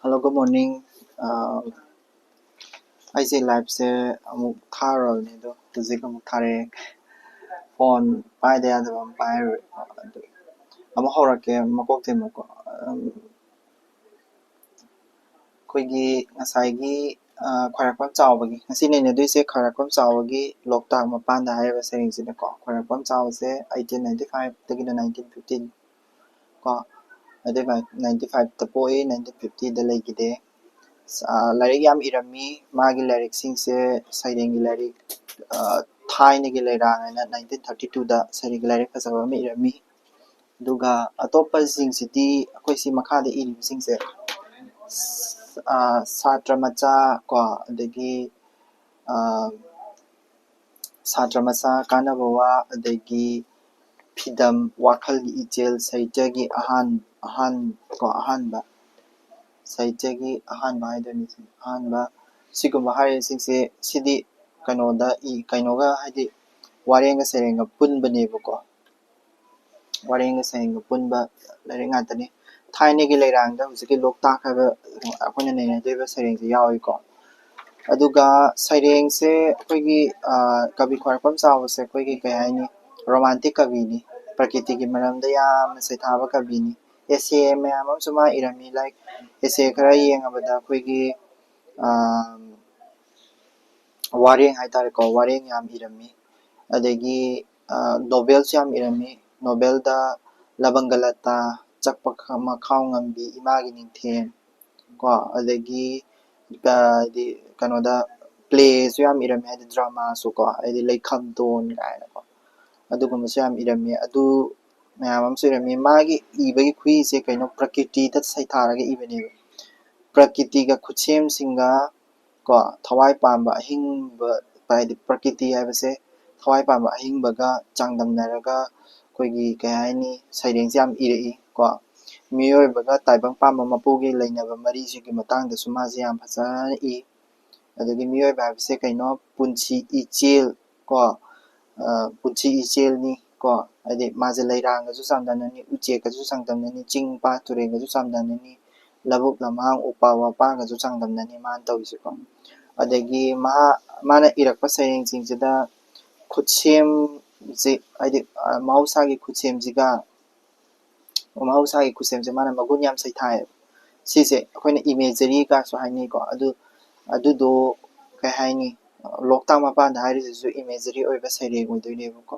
Hello, good morning. ꯑꯩꯁꯦ ꯂꯥꯏꯞꯁꯦ ꯑꯃꯨꯛ ꯊꯥꯔꯨꯔꯕꯅꯤ ꯑꯗꯣ ꯍꯧꯖꯤꯛ ꯑꯃꯨꯛ ꯊꯥꯔꯛꯑꯦ ꯐꯣꯟ ꯄꯥꯏꯗ ꯌꯥꯗꯕ ꯑꯃ ꯄꯥꯏꯔꯨꯔꯦ ꯑꯗꯨ ꯑꯃꯨꯛ ꯍꯧꯔꯛꯀꯦ ꯃꯀꯣꯛꯇꯩ ꯑꯃꯨꯛꯀꯣ ꯑꯩꯈꯣꯏꯒꯤ ꯉꯁꯥꯏꯒꯤ ꯈ꯭ꯋꯥꯏꯔꯥꯛꯄꯝ ꯆꯥꯎꯕꯒꯤ ꯉꯁꯤ ꯅꯩꯅꯗꯣꯏꯁꯦ ꯈ꯭ꯋꯥꯏꯔꯥꯛꯄꯝ ꯆꯥꯎꯕꯒꯤ ꯂꯣꯛꯇꯥꯛ ꯃꯄꯥꯟꯗ ꯍꯥꯏꯔꯤꯕ ꯁꯩꯔꯦꯡꯁꯤꯅꯀꯣ ꯈ꯭ꯋꯥꯏꯔꯥꯛꯄꯝ ꯆꯥꯎꯕꯁꯦ 1895 1915 ꯀꯣ 1995ꯗ ꯄꯣꯛꯏ 1950ꯗ ꯂꯩꯈꯤꯗꯦ ꯂꯥꯏꯔꯤꯛ ꯌꯥꯝ ꯏꯔꯝꯃꯤ ꯃꯥꯒꯤ ꯂꯥꯏꯔꯤꯛꯁꯤꯡꯁꯦ ꯁꯩꯔꯦꯡꯒꯤ ꯂꯥꯏꯔꯤꯛ ꯊꯥꯏꯅꯒꯤ ꯂꯩꯔꯥꯡ ꯍꯥꯏꯅ 1932ꯗ ꯁꯩꯔꯦꯡꯒꯤ ꯂꯥꯏꯔꯤꯛ ꯐꯖꯕ ꯑꯃ ꯏꯔꯝꯃꯤ ꯑꯗꯨꯒ ꯑꯇꯣꯞꯄꯁꯤꯡꯁꯤꯗꯤ ꯑꯩꯈꯣꯏ ꯁꯤ ꯃꯈꯥꯗ ꯏꯔꯤꯕꯁꯤꯡꯁꯦ ꯁꯥꯇ꯭ꯔ ꯃꯆꯥ ꯀꯣ ꯑꯗꯒꯤ ꯁꯥꯇ꯭ꯔ ꯃꯆꯥ ꯀꯥꯟꯅꯕ ꯋꯥ ꯑꯗꯒꯤ ꯐꯤꯗꯝ ꯋꯥꯈꯜꯒꯤ ꯏꯆꯦꯜ ꯁꯥꯍꯤꯇ꯭ꯌꯒꯤ ꯑꯍꯥꯟꯕ ꯁꯥꯍꯤꯇ꯭ꯌꯒꯤ ꯑꯍꯥꯟꯕ ꯍꯥꯏꯗꯣꯏꯅꯤ ꯑꯍꯥꯟꯕ ꯁꯤꯒꯨꯝꯕ ꯍꯥꯏꯔꯤꯕꯁꯤꯡꯁꯦ ꯁꯤꯗꯤ ꯀꯩꯅꯣꯒ ꯍꯥꯏꯗꯤ ꯋꯥꯔꯦꯡꯒ ꯁꯩꯔꯦꯡꯒ ꯄꯨꯟꯕꯅꯦꯕꯀꯣ ꯋꯥꯔꯦꯡꯒ ꯁꯩꯔꯦꯡꯒ ꯄꯨꯟꯕ ꯂꯥꯏꯔꯤꯛ ꯉꯥꯛꯇꯅꯤ ꯊꯥꯏꯅꯒꯤ ꯂꯩꯔꯥꯡꯗ ꯍꯧꯖꯤꯛꯀꯤ ꯂꯣꯛꯇꯥꯛ ꯍꯥꯏꯕ ꯑꯩꯈꯣꯏꯅ ꯅꯩꯅꯗꯣꯏꯕ ꯁꯩꯔꯦꯡꯁꯦ ꯌꯥꯎꯏꯀꯣ ꯑꯗꯨꯒ ꯁꯩꯔꯦꯡꯁꯦ ꯑꯩꯈꯣꯏꯒꯤ ꯀꯕꯤ ꯈ꯭ꯋꯥꯏꯔꯥꯛꯄꯝ ꯆꯥꯎꯕꯁꯦ ꯑꯩꯈꯣꯏꯒꯤ ꯀꯩ ꯍꯥꯏꯅꯤ ꯔꯣꯃꯥꯟꯇꯤꯛ ꯀꯕꯤꯅꯤ ꯄ꯭ꯔꯀꯤꯇꯤꯒꯤ ꯃꯔꯝꯗ ꯌꯥꯝꯅ ꯁꯩꯊꯥꯕ ꯀꯕꯤꯅꯤ ꯑꯦꯁꯦ ꯃꯌꯥꯝ ꯑꯃꯁꯨ ꯃꯥ ꯏꯔꯝꯃꯤ ꯂꯥꯏꯛ ꯑꯦꯁꯦ ꯈꯔ ꯌꯦꯡꯉꯕꯗ ꯑꯩꯈꯣꯏꯒꯤ ꯋꯥꯔꯦꯡ ꯍꯥꯏꯇꯥꯔꯦꯀꯣ ꯋꯥꯔꯦꯡ ꯌꯥꯝ ꯏꯔꯝꯃꯤ ꯑꯗꯒꯤ ꯅꯣꯕꯦꯜꯁꯨ ꯌꯥꯝ ꯏꯔꯝꯃꯤ ꯅꯣꯕꯦꯜꯗ ꯂꯕꯪꯒ ꯂꯇꯥ ꯆꯛꯄ ꯃꯈꯥꯎ ꯉꯝꯕꯤ ꯏꯃꯥꯒꯤ ꯅꯤꯡꯊꯦꯝ ꯀꯣ ꯑꯗꯒꯤ ꯍꯥꯏꯗꯤ ꯀꯩꯅꯣꯗ ꯄ꯭ꯂꯦꯁꯨ ꯌꯥꯝ ꯏꯔꯝꯃꯤ ꯍꯥꯏꯗꯤ ꯗ꯭ꯔꯃꯥꯁꯨ ꯀꯣ ꯍꯥꯏꯗꯤ ꯂꯩꯈꯝꯗꯣꯟ ꯀꯥꯏꯅꯀꯣ ꯑꯗꯨꯒꯨꯝꯕꯁꯨ ꯌꯥꯝ ꯏꯔꯝꯃꯤ ꯑꯗꯨ ꯃꯌꯥꯝ ꯑꯃꯁꯨ ꯏꯔꯝꯃꯤ ꯃꯥꯒꯤ ꯏꯕꯒꯤ ꯈꯨꯏꯁꯦ ꯀꯩꯅꯣ ꯄ꯭ꯔꯀꯤꯇꯤꯗ ꯁꯩꯊꯥꯔꯒ ꯏꯕꯅꯦꯕ ꯄ꯭ꯔꯀꯤꯇꯤꯒ ꯈꯨꯠꯁꯦꯝꯁꯤꯡꯒ ꯀꯣ ꯊꯋꯥꯏ ꯄꯥꯟꯕ ꯑꯍꯤꯡꯕ ꯍꯥꯏꯗꯤ ꯄ꯭ꯔꯀꯤꯇꯤ ꯍꯥꯏꯕꯁꯦ ꯊꯋꯥꯏ ꯄꯥꯟꯕ ꯑꯍꯤꯡꯕꯒ ꯆꯥꯡꯗꯝꯅꯔꯒ ꯑꯩꯈꯣꯏꯒꯤ ꯀꯩ ꯍꯥꯏꯅꯤ ꯁꯩꯔꯦꯡꯁꯦ ꯌꯥꯝ ꯏꯔꯛꯏ ꯀꯣ ꯃꯤꯑꯣꯏꯕꯒ ꯇꯥꯏꯕꯪ ꯄꯥꯟꯕ ꯃꯄꯨꯒꯤ ꯂꯩꯅꯕ ꯃꯔꯤꯁꯤꯒꯤ ꯃꯇꯥꯡꯗꯁꯨ ꯃꯥꯁꯦ ꯌꯥꯝ ꯐꯖꯅ ꯏ ꯑꯗꯒꯤ ꯃꯤꯑꯣꯏꯕ ꯍꯥꯏꯕꯁꯦ ꯀꯩꯅꯣ ꯄꯨꯟꯁꯤ ꯏꯆꯦꯜ ꯀꯣ ꯄꯨꯟꯁꯤ ꯏꯆꯦꯜꯅꯤ ꯀꯣ ꯍꯥꯏꯗꯤ ꯃꯥꯁꯦ ꯂꯩꯔꯥꯡꯒꯁꯨ ꯆꯥꯡꯗꯝꯅꯅꯤ ꯎꯆꯦꯛꯀꯁꯨ ꯆꯥꯡꯗꯝꯅꯅꯤ ꯆꯤꯡ ꯄꯥꯠ ꯇꯨꯔꯦꯜꯒꯁꯨ ꯆꯥꯡꯗꯝꯅꯅꯤ ꯂꯧꯕꯨꯛ ꯂꯝꯍꯥꯡ ꯎꯄꯥꯜ ꯋꯥꯄꯥꯜꯒꯁꯨ ꯆꯥꯡꯗꯝꯅꯅꯤ ꯃꯥꯅ ꯇꯧꯔꯤꯁꯦꯀꯣ ꯑꯗꯒꯤ ꯃꯥꯅ ꯏꯔꯛꯄ ꯁꯩꯔꯦꯡꯁꯤꯡꯁꯤꯗ ꯈꯨꯠꯁꯦꯝꯁꯤ ꯍꯥꯏꯗꯤ ꯃꯍꯧꯁꯥꯒꯤ ꯈꯨꯠꯁꯦꯝꯁꯦ ꯃꯥꯅ ꯃꯒꯨꯟ ꯌꯥꯝ ꯁꯩꯊꯥꯏꯌꯦꯕ ꯁꯤꯁꯦ ꯑꯩꯈꯣꯏꯅ ꯏꯃꯦꯖꯔꯤꯒꯁꯨ ꯍꯥꯏꯅꯩꯀꯣ ꯑꯗꯨꯗꯣ ꯀꯩ ꯍꯥꯏꯅꯤ ꯂꯣꯛꯇꯥꯛ ꯃꯄꯥꯟꯗ ꯍꯥꯏꯔꯤꯁꯤꯁꯨ ꯏꯃꯦꯖꯔꯤ ꯑꯣꯏꯕ ꯁꯩꯔꯦꯡ ꯑꯣꯏꯗꯣꯏꯅꯦꯕꯀꯣ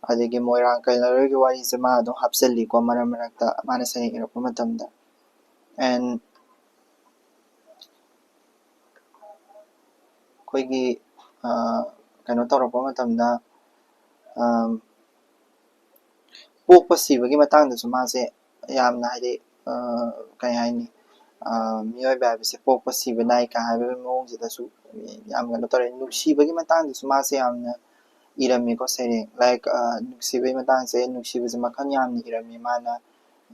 ꯑꯗꯒꯤ ꯃꯣꯏꯔꯥꯡ ꯀꯩꯂꯔꯣꯏꯒꯤ ꯋꯥꯔꯤꯁꯦ ꯃꯥ ꯑꯗꯨꯝ ꯍꯥꯞꯆꯤꯜꯂꯤꯀꯣ ꯃꯔꯛ ꯃꯔꯛꯇ ꯃꯥꯅ ꯁꯩꯔꯦꯡ ꯏꯔꯛꯄ ꯃꯇꯝꯗ ꯑꯦꯟ ꯑꯩꯈꯣꯏꯒꯤ ꯀꯩꯅꯣ ꯇꯧꯔꯛꯄ ꯃꯇꯝꯗ ꯄꯣꯛꯄ ꯁꯤꯕꯒꯤ ꯃꯇꯥꯡꯗꯁꯨ ꯃꯥꯁꯦ ꯌꯥꯝꯅ ꯍꯥꯏꯗꯤ ꯀꯩ ꯍꯥꯏꯅꯤ ꯃꯤꯑꯣꯏꯕ ꯍꯥꯏꯕꯁꯦ ꯄꯣꯛꯄ ꯁꯤꯕ ꯅꯥꯏꯀ ꯍꯥꯏꯕꯒꯤ ꯃꯑꯣꯡꯁꯤꯗꯁꯨ ꯌꯥꯝ ꯀꯩꯅꯣ ꯇꯧꯔꯦ ꯅꯨꯡꯁꯤꯕꯒꯤ ꯃꯇꯥꯡꯗꯁꯨ ꯃꯥꯁꯦ ꯌꯥꯝꯅ ꯏꯔꯝꯃꯤꯀꯣ ꯁꯩꯔꯦꯡ ꯂꯥꯏꯛ ꯅꯨꯡꯁꯤꯕꯒꯤ ꯃꯇꯥꯡꯁꯦ ꯅꯨꯡꯁꯤꯕꯁꯦ ꯃꯈꯜ ꯌꯥꯝꯅ ꯏꯔꯝꯃꯤ ꯃꯥꯅ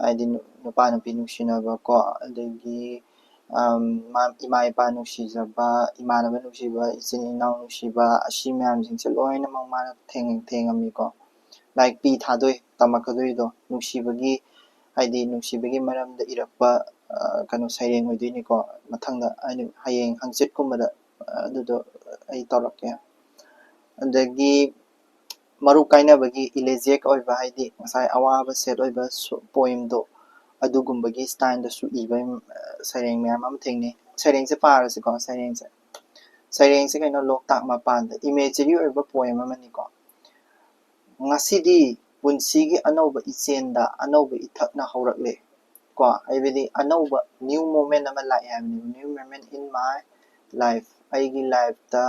ꯍꯥꯏꯗꯤ ꯅꯨꯄꯥ ꯅꯨꯄꯤ ꯅꯨꯡꯁꯤꯅꯕ ꯀꯣ ꯑꯗꯒꯤ ꯏꯃꯥ ꯏꯄꯥ ꯅꯨꯡꯁꯤꯖꯕ ꯏꯃꯥꯟꯅꯕ ꯅꯨꯡꯁꯤꯕ ꯏꯆꯤꯟ ꯏꯅꯥꯎ ꯅꯨꯡꯁꯤꯕ ꯑꯁꯤ ꯃꯌꯥꯝꯁꯤꯡꯁꯦ ꯂꯣꯏꯅꯃꯛ ꯃꯥꯅ ꯊꯦꯡꯉꯝꯃꯤꯀꯣ ꯂꯥꯏꯛ ꯄꯤ ꯊꯥꯗꯣꯏ ꯇꯝꯃꯛꯀꯗꯣꯏꯗꯣ ꯅꯨꯡꯁꯤꯕꯒꯤ ꯍꯥꯏꯗꯤ ꯅꯨꯡꯁꯤꯕꯒꯤ ꯃꯔꯝꯗ ꯏꯔꯛꯄ ꯀꯩꯅꯣ ꯁꯩꯔꯦꯡ ꯑꯣꯏꯗꯣꯏꯅꯤꯀꯣ ꯃꯊꯪꯗ ꯑꯩꯅ ꯍꯌꯦꯡ ꯍꯪꯆꯤꯠꯀꯨꯝꯕꯗ ꯑꯗꯨꯗꯣ ꯑꯩ ꯇꯧꯔꯛꯀꯦ ꯑꯗꯒꯤ ꯃꯔꯨ ꯀꯥꯏꯅꯕꯒꯤ ꯏꯂꯦꯖꯦꯛ ꯑꯣꯏꯕ ꯍꯥꯏꯗꯤ ꯉꯁꯥꯏ ꯑꯋꯥꯕ ꯁꯦꯠ ꯑꯣꯏꯕ ꯄꯣꯏꯝꯗꯣ ꯑꯗꯨꯒꯨꯝꯕꯒꯤ ꯁ꯭ꯇꯥꯏꯜꯗꯁꯨ ꯏꯕ ꯁꯩꯔꯦꯡ ꯃꯌꯥꯝ ꯑꯃ ꯊꯦꯡꯅꯩ ꯁꯩꯔꯦꯡꯁꯦ ꯄꯥꯔꯁꯤꯀꯣ ꯁꯩꯔꯦꯡꯁꯦ ꯀꯩꯅꯣ ꯂꯣꯛꯇꯥꯛ ꯃꯄꯥꯟꯗ ꯏꯃꯦꯖꯔꯤ ꯑꯣꯏꯕ ꯄꯣꯏꯝ ꯑꯃꯅꯤꯀꯣ ꯉꯁꯤꯗꯤ ꯄꯨꯟꯁꯤꯒꯤ ꯑꯅꯧꯕ ꯏꯆꯦꯜꯗ ꯑꯅꯧꯕ ꯏꯊꯛꯅ ꯍꯧꯔꯛꯂꯦ ꯀꯣ ꯍꯥꯏꯕꯗꯤ ꯑꯅꯧꯕ ꯅ꯭ꯌꯨ ꯃꯣꯃꯦꯟ ꯑꯃ ꯂꯥꯛꯑꯦ ꯍꯥꯏꯕꯅꯦꯕ new moment in my life ꯑꯩꯒꯤ ꯂꯥꯏꯐꯇ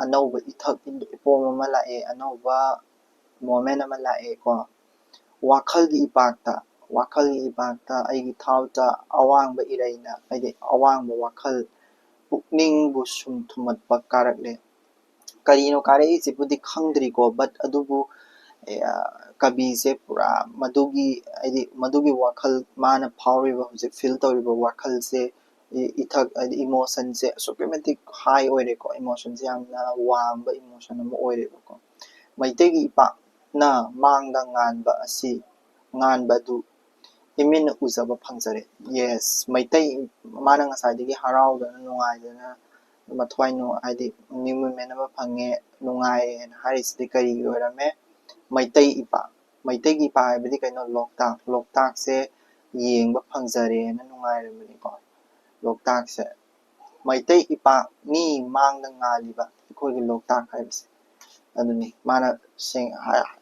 ꯑꯅꯧꯕ ꯏꯊꯛ ꯏꯄꯣꯝ ꯑꯃ ꯂꯥꯛꯑꯦ ꯑꯅꯧꯕ ꯃꯣꯃꯦꯟ ꯑꯃ ꯂꯥꯛꯑꯦ ꯀꯣ ꯋꯥꯈꯜꯒꯤ ꯏꯄꯥꯛꯇ ꯑꯩꯒꯤ ꯊꯥꯎꯇ ꯑꯋꯥꯡꯕ ꯏꯔꯩꯅ ꯍꯥꯏꯗꯤ ꯑꯋꯥꯡꯕ ꯋꯥꯈꯜ ꯄꯨꯛꯅꯤꯡꯕꯨ ꯁꯨꯝ ꯊꯨꯝꯍꯠꯄ ꯀꯥꯔꯛꯂꯦ ꯀꯔꯤꯅꯣ ꯀꯥꯔꯛꯏꯁꯤꯕꯨꯗꯤ ꯈꯪꯗ꯭ꯔꯤꯀꯣ ꯕꯠ ꯑꯗꯨꯕꯨ ꯀꯕꯤꯁꯦ ꯄꯨꯔꯥ ꯃꯗꯨꯒꯤ ꯋꯥꯈꯜ ꯃꯥꯅ ꯐꯥꯎꯔꯤꯕ ꯍꯧꯖꯤꯛ ꯐꯤꯜ ꯇꯧꯔꯤꯕ ꯋꯥꯈꯜꯁꯦ ꯏꯊꯛ ꯍꯥꯏꯗꯤ ꯏꯃꯣꯁꯟꯁꯦ ꯑꯁꯨꯛꯀꯤ ꯃꯇꯤꯛ ꯍꯥꯏ ꯑꯣꯏꯔꯦꯀꯣ ꯏꯃꯣꯁꯟꯁꯦ ꯌꯥꯝꯅ ꯋꯥꯡꯕ ꯏꯃꯣꯁꯟ ꯑꯃ ꯑꯣꯏꯔꯦꯕꯀꯣ ꯃꯩꯇꯩꯒꯤ ꯏꯄꯥꯛꯅ ꯃꯥꯡꯗ ꯉꯥꯟꯕ ꯑꯗꯨ ꯏꯃꯤꯠꯅ ꯎꯖꯕ ꯐꯪꯖꯔꯦ ꯌꯦꯁ ꯃꯩꯇꯩ ꯃꯥꯅ ꯉꯁꯥꯏꯗꯒꯤ ꯍꯔꯥꯎꯗꯅ ꯅꯨꯡꯉꯥꯏꯗꯅ ꯃꯊ꯭ꯋꯥꯏ ꯍꯥꯏꯗꯤ ꯅꯤꯎꯃꯦꯟ ꯑꯃ ꯐꯪꯉꯦ ꯅꯨꯡꯉꯥꯏꯌꯦꯅ ꯍꯥꯏꯔꯤꯁꯤꯗꯤ ꯀꯔꯤꯒꯤ ꯑꯣꯏꯔꯝꯃꯦ ꯃꯩꯇꯩ ꯏꯄꯥꯛ ꯃꯩꯇꯩꯒꯤ ꯏꯄꯥꯛ ꯍꯥꯏꯕꯗꯤ ꯀꯩꯅꯣ ꯂꯣꯛꯇꯥꯛꯁꯦ ꯌꯦꯡꯕ ꯐꯪꯖꯔꯦꯅ ꯅꯨꯡꯉꯥꯏꯔꯝꯕꯅꯤꯀꯣ ꯂꯣꯛꯇꯥꯛꯁꯦ ꯃꯩꯇꯩ ꯏꯄꯥꯛꯅꯤ ꯃꯥꯡꯗ ꯉꯥꯜꯂꯤꯕ ꯑꯩꯈꯣꯏꯒꯤ ꯂꯣꯛꯇꯥꯛ ꯍꯥꯏꯕꯁꯦ ꯑꯗꯨꯅꯤ ꯃꯥꯅ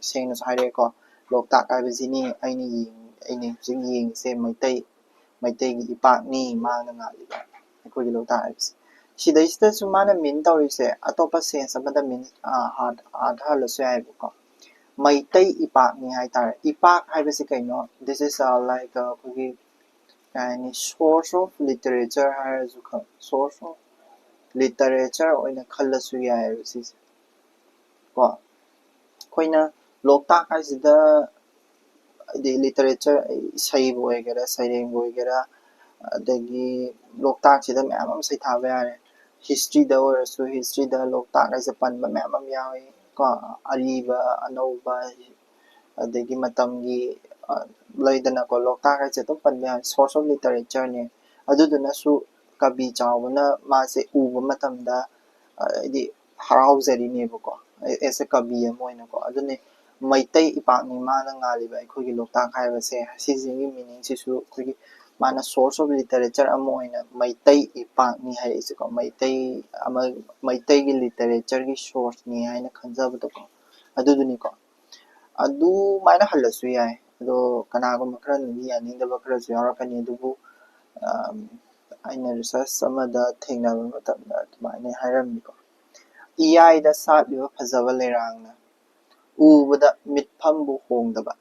ꯁꯦꯡꯅꯁꯨ ꯍꯥꯏꯔꯛꯑꯦꯀꯣ ꯂꯣꯛꯇꯥꯛ ꯍꯥꯏꯕꯁꯤꯅꯤ ꯑꯩꯅ ꯍꯧꯖꯤꯛ ꯌꯦꯡꯉꯤꯁꯦ ꯃꯩꯇꯩꯒꯤ ꯏꯄꯥꯛꯅꯤ ꯃꯥꯡꯗ ꯉꯥꯜꯂꯤꯕ ꯑꯩꯈꯣꯏꯒꯤ ꯂꯣꯛꯇꯥꯛ ꯍꯥꯏꯕꯁꯦ ꯁꯤꯗꯩꯁꯤꯗꯁꯨ ꯃꯥꯅ ꯃꯤꯟ ꯇꯧꯔꯤꯁꯦ ꯑꯇꯣꯞꯄ ꯁꯦꯟꯁ ꯑꯃꯗ ꯃꯤꯟ ꯑꯥꯊꯍꯜꯂꯁꯨ ꯌꯥꯏꯕꯀꯣ ꯃꯩꯇꯩ ꯏꯄꯥꯛꯅꯤ ꯍꯥꯏꯇꯥꯔꯦ ꯏꯄꯥꯛ ꯍꯥꯏꯕꯁꯤ ꯀꯩꯅꯣ ꯗꯤꯁ ꯏꯁ ꯂꯥꯏꯛ ꯑꯩꯈꯣꯏꯒꯤ ꯀꯩ ꯍꯥꯏꯅꯤ ꯁꯣꯔꯁ ꯑꯣꯐ ꯂꯤꯇꯔꯦꯆꯔ ꯍꯥꯏꯔꯁꯨ ꯁꯣꯔꯁ ꯑꯣꯐ ꯂꯤꯇꯔꯦꯆꯔ ꯑꯣꯏꯅ ꯈꯜꯂꯁꯨ ꯌꯥꯏꯑꯕ ꯁꯤꯁꯦ ꯀꯣ ꯑꯩꯈꯣꯏꯅ ꯂꯣꯛꯇꯥꯛ ꯍꯥꯏꯁꯤꯗ ꯍꯥꯏꯗꯤ ꯂꯤꯇꯔꯦꯆꯔ ꯏꯁꯩꯕꯨ ꯑꯣꯏꯒꯦꯔꯥ ꯁꯩꯔꯦꯡꯕꯨ ꯑꯣꯏꯒꯦꯔꯥ ꯑꯗꯒꯤ ꯂꯣꯛꯇꯥꯛꯁꯤꯗ ꯃꯌꯥꯝ ꯑꯃ ꯁꯩꯊꯥꯕ ꯌꯥꯔꯦ ꯍꯤꯁꯇ꯭ꯔꯤꯗ ꯑꯣꯏꯔꯁꯨ ꯍꯤꯁꯇ꯭ꯔꯤꯗ ꯂꯣꯛꯇꯥꯛ ꯍꯥꯏꯁꯦ ꯄꯟꯕ ꯃꯌꯥꯝ ꯑꯃ ꯌꯥꯎꯏ ꯀꯣ ꯑꯔꯤꯕ ꯑꯅꯧꯕ ꯑꯗꯒꯤ ꯃꯇꯝꯒꯤ ꯂꯩꯗꯅꯀꯣ ꯂꯣꯛꯇꯥꯛ ꯍꯥꯏꯁꯦ ꯑꯗꯨꯝ ꯄꯟꯕ ꯌꯥꯏ ꯁꯣꯔꯁ ꯑꯣꯐ ꯂꯤꯇꯔꯦꯆꯔꯅꯦ ꯑꯗꯨꯗꯨꯅꯁꯨ ꯀꯕꯤ ꯆꯥꯎꯕꯅ ꯃꯥꯁꯦ ꯎꯕ ꯃꯇꯝꯗ ꯍꯥꯏꯗꯤ ꯍꯔꯥꯎꯖꯔꯤꯅꯦꯕꯀꯣ ꯑꯦꯁ ꯑꯦ ꯀꯕꯤ ꯑꯃ ꯑꯣꯏꯅꯀꯣ ꯑꯗꯨꯅꯤ ꯃꯩꯇꯩ ꯏꯄꯥꯛꯅꯤ ꯃꯥꯅ ꯉꯥꯜꯂꯤꯕ ꯑꯩꯈꯣꯏꯒꯤ ꯂꯣꯛꯇꯥꯛ ꯍꯥꯏꯕꯁꯦ ꯁꯤꯁꯤꯒꯤ ꯃꯤꯅꯤꯡꯁꯤꯁꯨ ꯑꯩꯈꯣꯏꯒꯤ ꯃꯥꯅ ꯁꯣꯔꯁ ꯑꯣꯐ ꯂꯤꯇꯔꯦꯆꯔ ꯑꯃ ꯑꯣꯏꯅ ꯃꯩꯇꯩ ꯏꯄꯥꯛꯅꯤ ꯍꯥꯏꯔꯛꯏꯁꯦꯀꯣ ꯃꯩꯇꯩꯒꯤ ꯂꯤꯇꯔꯦꯆꯔꯒꯤ ꯁꯣꯔꯁꯅꯤ ꯍꯥꯏꯅ ꯈꯟꯖꯕꯗꯣꯀꯣ ꯑꯗꯨꯗꯨꯅꯤꯀꯣ ꯑꯗꯨꯃꯥꯏꯅ ꯍꯜꯂꯁꯨ ꯌꯥꯏ ꯑꯗꯣ ꯀꯅꯥꯒꯨꯝꯕ ꯈꯔꯅꯗꯤ ꯌꯥꯅꯤꯡꯗꯕ ꯈꯔꯁꯨ ꯌꯥꯎꯔꯛꯀꯅꯤ ꯑꯗꯨꯕꯨ ꯑꯩꯅ ꯔꯤꯁꯔꯁ ꯑꯃꯗ ꯊꯦꯡꯅꯕ ꯃꯇꯝꯗ ꯑꯗꯨꯃꯥꯏꯅ ꯍꯥꯏꯔꯝꯃꯤꯀꯣ ꯏꯌꯥꯏꯗ ꯁꯥꯠꯂꯤꯕ ꯐꯖꯕ ꯂꯩꯔꯥꯡꯅ ꯎꯕꯗ ꯃꯤꯠꯐꯝꯕꯨ ꯍꯣꯡꯗꯕ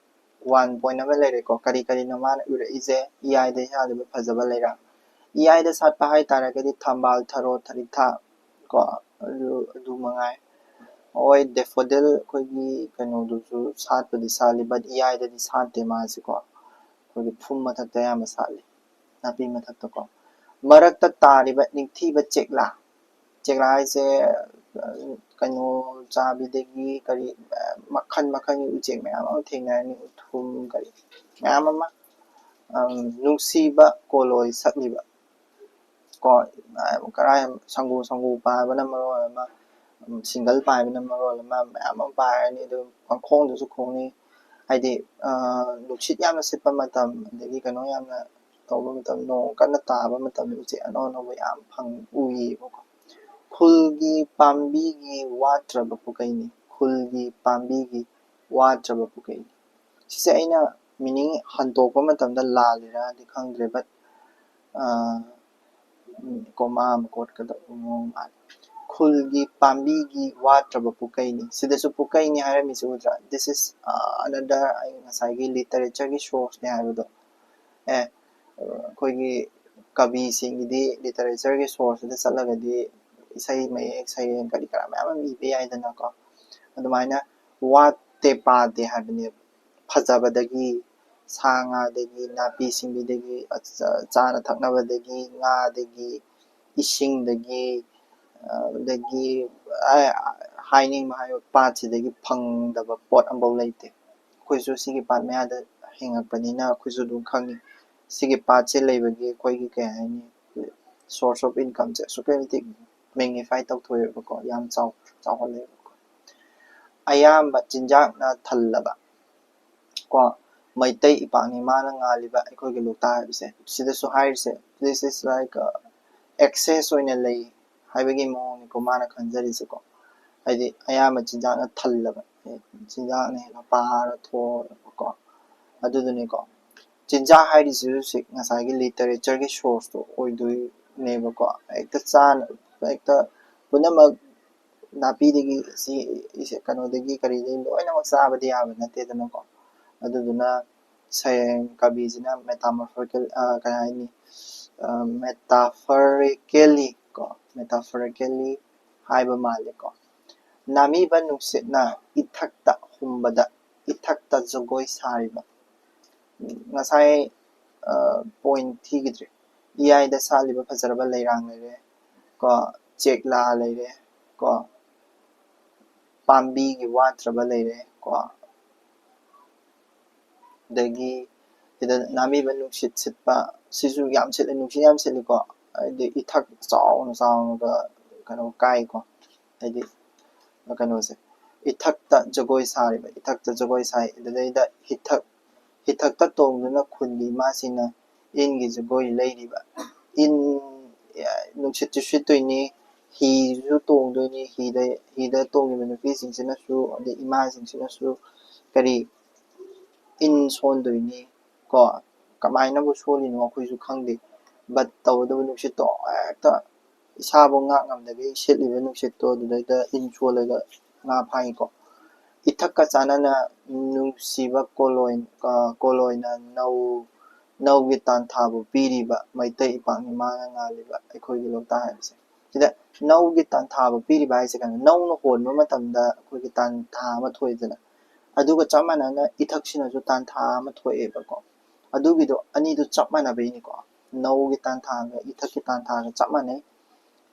ꯋꯥꯟ ꯄꯣꯏꯟ ꯑꯃ ꯂꯩꯔꯦꯀꯣ ꯀꯔꯤꯅꯣ ꯃꯥꯅ ꯎꯔꯛꯏꯁꯦ ꯏꯌꯥꯏꯗ ꯁꯥꯠꯂꯤꯕ ꯐꯖꯕ ꯂꯩꯔꯥꯡ ꯏꯌꯥꯏꯗ ꯁꯥꯠꯄ ꯍꯥꯏꯇꯥꯔꯒꯗꯤ ꯊꯝꯕꯥꯜ ꯊꯔꯣ ꯊꯔꯤꯛꯊꯥ ꯀꯣ ꯑꯗꯨ ꯃꯉꯥꯏ ꯍꯣꯏ ꯗꯦꯐꯣꯗꯤꯜ ꯑꯩꯈꯣꯏꯒꯤ ꯀꯩꯅꯣꯗꯨꯁꯨ ꯁꯥꯠꯄꯗꯤ ꯁꯥꯠꯂꯤ ꯕꯠ ꯏꯌꯥꯏꯗꯗꯤ ꯁꯥꯠꯇꯦ ꯃꯥꯁꯤꯀꯣ ꯑꯩꯈꯣꯏꯒꯤ ꯐꯨꯝ ꯃꯊꯛꯇ ꯑꯌꯥꯝꯕ ꯁꯥꯠꯂꯤ ꯅꯥꯄꯤ ꯃꯊꯛꯇꯀꯣ ꯃꯔꯛꯇ ꯇꯥꯔꯤꯕ ꯅꯤꯡꯊꯤꯕ ꯆꯦꯛꯂꯥ ꯍꯥꯏꯁꯦ ꯀꯩꯅꯣ ꯆꯥꯕꯤꯗꯒꯤ ꯀꯔꯤ ꯃꯈꯜꯒꯤ ꯎꯆꯦꯛ ꯃꯌꯥꯝ ꯑꯃ ꯊꯦꯡꯅꯔꯅꯤ ꯎꯊꯨꯝ ꯀꯔꯤ ꯃꯌꯥꯝ ꯑꯃ ꯅꯨꯡꯁꯤꯕ ꯀꯣꯂꯣꯏ ꯁꯛꯂꯤꯕ ꯀꯣ ꯁꯪꯒꯨ ꯄꯥꯏꯕꯅ ꯃꯔꯣꯜ ꯑꯃ ꯁꯤꯡꯒꯜ ꯄꯥꯏꯕꯅ ꯃꯔꯣꯜ ꯑꯃ ꯃꯌꯥꯝ ꯑꯃ ꯄꯥꯏꯔꯅꯤ ꯑꯗꯨ ꯄꯪꯈꯣꯡꯗꯁꯨ ꯈꯣꯡꯅꯤ ꯍꯥꯏꯗꯤ ꯅꯨꯡꯁꯤꯠ ꯌꯥꯝꯅ ꯁꯤꯠꯄ ꯃꯇꯝ ꯑꯗꯒꯤ ꯀꯩꯅꯣ ꯌꯥꯝꯅ ꯇꯧꯕ ꯃꯇꯝ ꯅꯣꯡ ꯀꯟꯅ ꯇꯥꯕ ꯃꯇꯝꯗ ꯎꯆꯦꯛ ꯑꯅꯧ ꯑꯅꯧꯕ ꯌꯥꯝ ꯎꯏꯌꯦꯕꯀꯣ ꯈꯨꯜꯒꯤ ꯄꯥꯝꯕꯤꯒꯤ ꯋꯥꯠꯇ꯭ꯔꯕ ꯄꯨꯀꯩꯅꯤ ꯈꯨꯜꯒꯤ ꯄꯥꯝꯕꯤꯒꯤ ꯋꯥꯠꯇ꯭ꯔꯕ ꯄꯨꯀꯩꯅꯤ ꯁꯤꯁꯦ ꯑꯩꯅ ꯃꯤꯅꯤꯡ ꯍꯟꯗꯣꯛꯄ ꯃꯇꯝꯗ ꯂꯥꯜꯂꯤꯔꯗꯤ ꯈꯪꯗ꯭ꯔꯦ ꯕꯠ ꯀꯣꯃꯥ ꯑꯃ ꯀꯣꯠꯀꯗꯕ ꯃꯑꯣꯡ ꯃꯥꯜꯂꯦ ꯈꯨꯜꯒꯤ ꯄꯥꯝꯕꯤꯒꯤ ꯋꯥꯠꯇ꯭ꯔꯕ ꯄꯨꯀꯩꯅꯤ ꯁꯤꯗꯁꯨ ꯄꯨꯀꯩꯅꯤ ꯍꯥꯏꯔꯝꯃꯤꯁꯤ ꯎꯗ꯭ꯔꯥ ꯗꯤꯁ ꯏꯁ ꯑꯅꯗꯔ ꯑꯩ ꯉꯁꯥꯏꯒꯤ ꯂꯤꯇꯔꯦꯆꯔꯒꯤ ꯁꯣꯔꯁꯅꯦ ꯍꯥꯏꯕꯗꯣ ꯑꯩꯈꯣꯏꯒꯤ ꯀꯕꯤꯁꯤꯡꯒꯤꯗꯤ ꯂꯤꯇꯔꯦꯆꯔꯒꯤ ꯁꯣꯔꯁꯁꯤꯗ ꯆꯠꯂꯒꯗꯤ ꯏꯁꯩ ꯃꯌꯦꯛ ꯁꯩꯔꯦꯡ ꯀꯔꯤ ꯀꯔꯥ ꯃꯌꯥꯝ ꯑꯃ ꯏꯕ ꯌꯥꯏꯗꯅꯀꯣ ꯑꯗꯨꯃꯥꯏꯅ ꯋꯥꯠꯇꯦ ꯄꯥꯗꯦ ꯍꯥꯏꯕꯅꯦꯕ ꯐꯖꯕꯗꯒꯤ ꯁꯥ ꯉꯥꯗꯒꯤ ꯅꯥꯄꯤ ꯁꯤꯡꯕꯤꯗꯒꯤ ꯆꯥꯅ ꯊꯛꯅꯕꯗꯒꯤ ꯉꯥꯗꯒꯤ ꯏꯁꯤꯡꯗꯒꯤ ꯑꯗꯒꯤ ꯍꯥꯏꯅꯤꯡꯕ ꯍꯥꯏꯕ ꯄꯥꯠꯁꯤꯗꯒꯤ ꯐꯪꯗꯕ ꯄꯣꯠ ꯑꯃꯐꯥꯎ ꯂꯩꯇꯦ ꯑꯩꯈꯣꯏꯁꯨ ꯁꯤꯒꯤ ꯄꯥꯠ ꯃꯌꯥꯗ ꯍꯤꯡꯉꯛꯄꯅꯤꯅ ꯑꯩꯈꯣꯏꯁꯨ ꯑꯗꯨꯝ ꯈꯪꯉꯤ ꯁꯤꯒꯤ ꯄꯥꯠꯁꯦ ꯂꯩꯕꯒꯤ ꯑꯩꯈꯣꯏꯒꯤ ꯀꯩ ꯍꯥꯏꯅꯤ ꯁꯣꯔꯁ ꯑꯣꯐ ꯏꯟꯀꯝꯁꯦ ꯑꯁꯨꯛꯀꯤ ꯃꯇꯤꯛ ꯃꯦꯒꯅꯤꯐꯥꯏ ꯇꯧꯊꯣꯛꯑꯦꯕꯀꯣ ꯌꯥꯝ ꯆꯥꯎꯍꯜꯂꯦꯕꯀꯣ ꯑꯌꯥꯝꯕ ꯆꯤꯟꯖꯥꯛꯅ ꯊꯜꯂꯕ ꯀꯣ ꯃꯩꯇꯩ ꯏꯄꯥꯛꯅꯤ ꯃꯥꯅ ꯉꯥꯜꯂꯤꯕ ꯑꯩꯈꯣꯏꯒꯤ ꯂꯣꯛꯇꯥꯛ ꯍꯥꯏꯕꯁꯦ ꯁꯤꯗꯁꯨ ꯍꯥꯏꯔꯤꯁꯦ ꯗꯤꯁ ꯏꯁ ꯂꯥꯏꯛ ꯑꯦꯛꯁꯦꯁ ꯑꯣꯏꯅ ꯂꯩ ꯍꯥꯏꯕꯒꯤ ꯃꯑꯣꯡꯅꯤꯀꯣ ꯃꯥꯅ ꯈꯟꯖꯔꯤꯁꯦꯀꯣ ꯍꯥꯏꯗꯤ ꯑꯌꯥꯝꯕ ꯆꯤꯟꯖꯥꯛꯅ ꯊꯜꯂꯕ ꯆꯤꯟꯖꯥꯛꯅ ꯍꯦꯟꯅ ꯄꯥꯔ ꯊꯣꯛꯑꯀꯣ ꯑꯗꯨꯗꯨꯅꯤꯀꯣ ꯆꯤꯟꯖꯥꯛ ꯍꯥꯏꯔꯤꯁꯤꯁꯨ ꯉꯁꯥꯏꯒꯤ ꯂꯤꯇꯔꯦꯆꯔꯒꯤ ꯁꯣꯔꯁꯇꯣ ꯑꯣꯏꯗꯣꯏꯅꯦꯕꯀꯣ ꯍꯦꯛꯇ ꯄꯨꯝꯅꯃꯛ ꯅꯥꯄꯤꯗꯒꯤ ꯀꯩꯅꯣꯗꯒꯤ ꯀꯔꯤꯗꯒꯤ ꯂꯣꯏꯅꯃꯛ ꯆꯥꯕꯗꯤ ꯌꯥꯕ ꯅꯠꯇꯦꯗꯅꯀꯣ ꯑꯗꯨꯗꯨꯅ ꯀꯕꯤꯁꯤꯅ ꯀꯩ ꯍꯥꯏꯅꯤ ꯃꯦꯇꯥꯐꯣꯔꯤꯀꯦꯜꯂꯤ ꯍꯥꯏꯕ ꯃꯥꯜꯂꯦꯀꯣ ꯅꯥꯃꯤꯕ ꯅꯨꯡꯁꯤꯠꯅ ꯏꯊꯛꯇ ꯍꯨꯝꯕꯗ ꯏꯊꯛꯇ ꯖꯒꯣꯏ ꯁꯥꯔꯤꯕ ꯉꯁꯥꯏ ꯄꯣꯏꯟ ꯊꯤꯈꯤꯗ꯭ꯔꯦ ꯏꯌꯥꯏꯗ ꯁꯥꯠꯂꯤꯕ ꯐꯖꯔꯕ ꯂꯩꯔꯥꯡ ꯂꯩꯔꯦ ꯀꯣ ꯆꯦꯛꯂꯥ ꯂꯩꯔꯦ ꯀꯣ ꯄꯥꯝꯕꯤꯒꯤ ꯋꯥꯠꯇ꯭ꯔꯕ ꯂꯩꯔꯦ ꯀꯣ ꯑꯗꯒꯤ ꯁꯤꯗ ꯅꯥꯝꯕꯤꯕ ꯅꯨꯡꯁꯤꯠ ꯁꯤꯠꯄ ꯁꯤꯁꯨ ꯌꯥꯝ ꯁꯤꯠꯂꯦ, ꯅꯨꯡꯁꯤꯠ ꯌꯥꯝ ꯁꯤꯠꯂꯤꯀꯣ, ꯍꯥꯏꯗꯤ ꯏꯊꯛ ꯆꯥꯎꯅ ꯆꯥꯎꯅꯒ ꯀꯩꯅꯣ ꯀꯥꯏꯀꯣ, ꯍꯥꯏꯗꯤ ꯀꯩꯅꯣꯁꯦ ꯏꯊꯛꯇ ꯖꯒꯣꯏ ꯁꯥꯔꯤꯕ, ꯏꯊꯛꯇ ꯖꯒꯣꯏ ꯁꯥꯏ, ꯑꯗꯨꯗꯩꯗ ꯏꯊꯛꯇ ꯇꯣꯡꯗꯨꯅ ꯈꯨꯟꯒꯤ ꯏꯃꯥꯁꯤꯡꯅ ꯏꯟꯒꯤ ꯖꯒꯣꯏ ꯂꯩꯔꯤꯕ, ꯏꯟ ꯅꯨꯡꯁꯤꯠꯁꯨ ꯁꯤꯠꯇꯣꯏꯅꯤ, ꯍꯤꯁꯨ ꯇꯣꯡꯗꯣꯏꯅꯤ, ꯍꯤꯗ ꯇꯣꯡꯉꯤꯕ ꯅꯨꯄꯤꯁꯤꯡꯁꯤꯅꯁꯨ ꯑꯗꯩ ꯏꯃꯥꯁꯤꯡꯁꯤꯅꯁꯨ ꯀꯔꯤ ꯏꯟ ꯁꯣꯟꯗꯣꯏꯅꯤ ꯀꯣ, ꯀꯃꯥꯏꯅꯕꯨ ꯁꯣꯜꯂꯤꯅꯣ ꯑꯩꯈꯣꯏꯁꯨ ꯈꯪꯗꯦ, ꯕꯠ ꯇꯧꯕꯗꯕꯨ ꯅꯨꯡꯁꯤꯠꯇꯣ ꯍꯦꯛꯇ ꯏꯁꯥꯕꯨ ꯉꯥꯛ ꯉꯝꯗꯒꯩ ꯁꯤꯠꯂꯤꯕ ꯅꯨꯡꯁꯤꯠꯇꯣ ꯑꯗꯨꯗꯩꯗ ꯏꯟ ꯁꯣꯜꯂꯒ ꯉꯥ ꯐꯥꯏꯀꯣ. ꯏꯊꯛꯀ ꯆꯥꯟꯅꯅ ꯅꯨꯡꯁꯤꯕ ꯀꯣꯂꯣꯏꯅ ꯅꯧꯒꯤ ꯇꯥꯟꯊꯥꯕꯨ ꯄꯤꯔꯤꯕ ꯃꯩꯇꯩ ꯏꯄꯥꯛꯅꯤ ꯃꯥꯅ ꯉꯥꯜꯂꯤꯕ ꯑꯩꯈꯣꯏꯒꯤ ꯂꯣꯛꯇꯥꯛ ꯍꯥꯏꯕꯁꯦ. ꯁꯤꯗ ꯅꯧꯒꯤ ꯇꯥꯟꯊꯥꯕꯨ ꯄꯤꯔꯤꯕ ꯍꯥꯏꯁꯦ ꯀꯩꯅꯣ, ꯅꯧꯅ ꯍꯣꯟꯕ ꯃꯇꯝꯗ ꯑꯩꯈꯣꯏꯒꯤ ꯇꯥꯟꯊꯥ ꯑꯃ ꯊꯣꯛꯏꯗꯅ, ꯑꯗꯨꯒ ꯆꯞ ꯃꯥꯟꯅꯅ ꯏꯊꯛꯁꯤꯅꯁꯨ ꯇꯥꯟꯊꯥ ꯑꯃ ꯊꯣꯛꯑꯦꯕꯀꯣ. ꯑꯗꯨꯒꯤꯗꯣ ꯑꯅꯤꯗꯨ ꯆꯞ ꯃꯥꯟꯅꯕꯩꯅꯤꯀꯣ, ꯅꯧꯒꯤ ꯇꯥꯟꯊꯥꯒ ꯏꯊꯛꯀꯤ ꯇꯥꯟꯊꯥꯒ ꯆꯞ ꯃꯥꯟꯅꯩ,